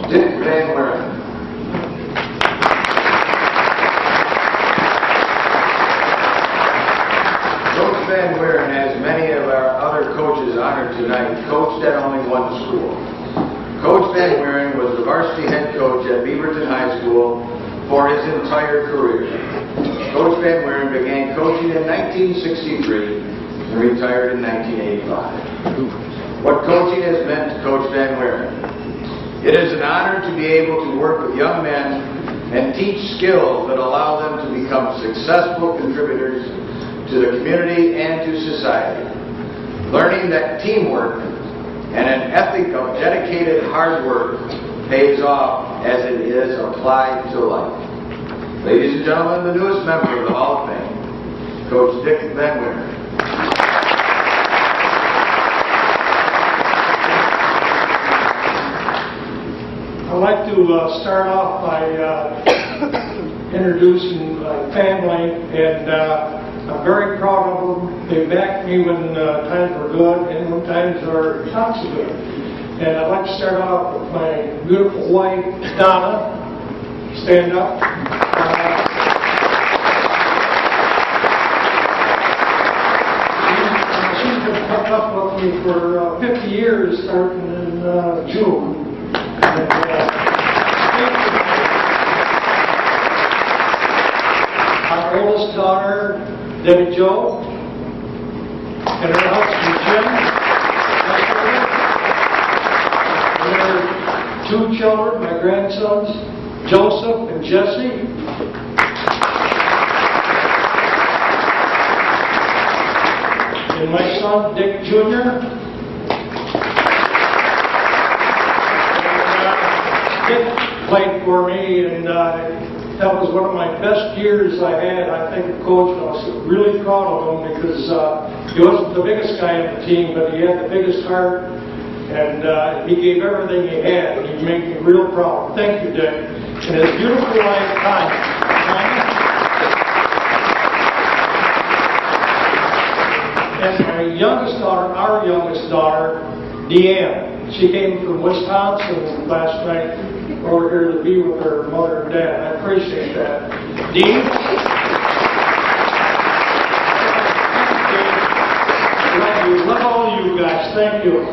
CoachDickVanWieren. Coach Van Wieren, as many of our other coaches honored tonight, coached at only one school. Coach Van Wieren was the varsity head coach at Beaverton High School for his entire career. Coach Van Wieren began coaching in 1963 and retired in 1985. What coaching has meant to Coach Van Wieren? It is an honor to be able to work with young men and teach skills that allow them to become successful contributors to the community and to society. Learning that teamwork and an ethic of dedicated hard work pays off as it is applied to life. Ladies and gentlemen, the newest member of the Hall of Fame, Coach Dick Van Wieren. I'd like to start off by introducing my family, and I'm very proud of them. They backed me when times were good and when times are not so good. And I'd like to start off with my beautiful wife, Donna. Stand up. She's been hooked up with me for 50 years, starting in June. And, our oldest daughter, Debbie Jo, and her husband Jim. And their two children, my grandsons, Joseph and Jesse. And my son, Dick Jr. Dick played for me, and that was one of my best years I had. I think the coach, I was really proud of him because he wasn't the biggest guy on the team, but he had the biggest heart, and he gave everything he had, and he made me real proud. Thank you, Dick. And his beautiful wife, Tanya. And my youngest daughter, our youngest daughter, Deanne. She came from Wisconsin last night over here to be with her mother and dad. I appreciate that. Dean? Love all of you guys. Thank you.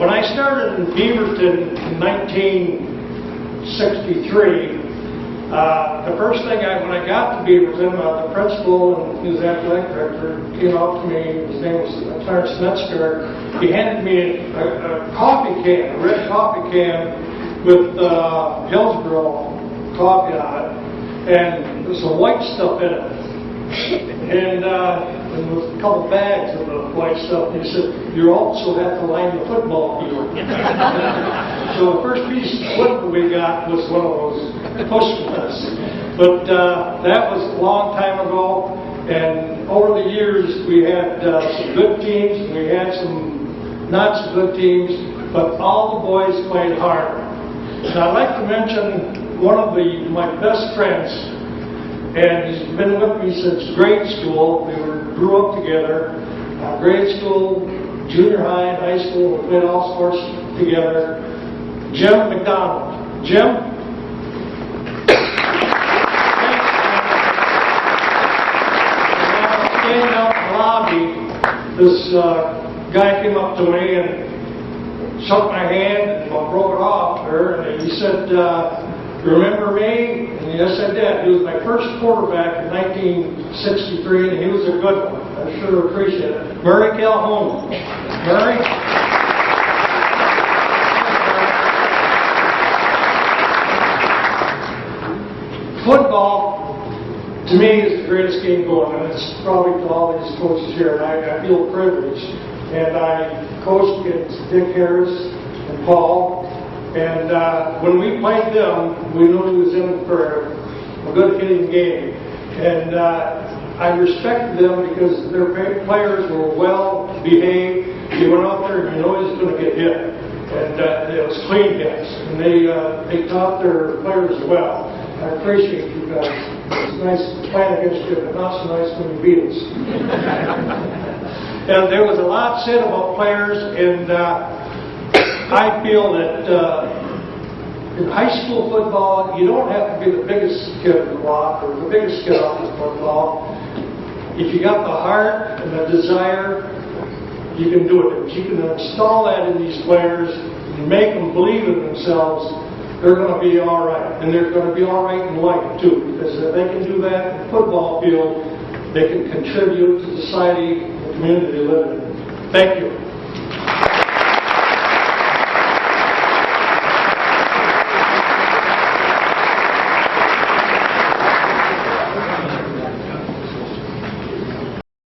When I started in Beaverton in 1963, the first thing when I got to Beaverton, the principal and his athletic director came up to me. His name was Clarence Metzger. He handed me a coffee can, a red coffee can with Hillsborough coffee on it, and there's some white stuff in it. And there was a couple bags of the white stuff. And he said, "You also have to line the football field." So the first piece of equipment we got was one of those push ones. But that was a long time ago. And over the years, we had some good teams, and we had some not so good teams, but all the boys played hard. And I'd like to mention one of my best friends, and he's been with me since grade school. We grew up together. Grade school, junior high, and high school, we played all sports together. Jim McDonald. Jim? Standing out in the lobby, this guy came up to me and shook my hand and broke it off her, and he said, "Remember me?" And yes, I did. He was my first quarterback in 1963, and he was a good one. I sure appreciate it. Murray Calhoun. Murray? Football, to me, is the greatest game going, and it's probably to all these coaches here, and I feel privileged. And I coached against Dick Harris and Paul, and when we played them, we knew he was in for a good hitting game. And I respected them because their players were well behaved. They went out there and you know he was going to get hit. And it was clean hits. And they taught their players well. I appreciate you guys. It's nice playing against you, but not so nice when you beat us. And there was a lot said about players, and I feel that in high school football, you don't have to be the biggest kid in the block or the biggest kid off the football. If you got the heart and the desire, you can do it. If you can install that in these players and make them believe in themselves, they're going to be all right. And they're going to be all right in life, too. Because if they can do that in the football field, they can contribute to society and the community they live in. Thank you.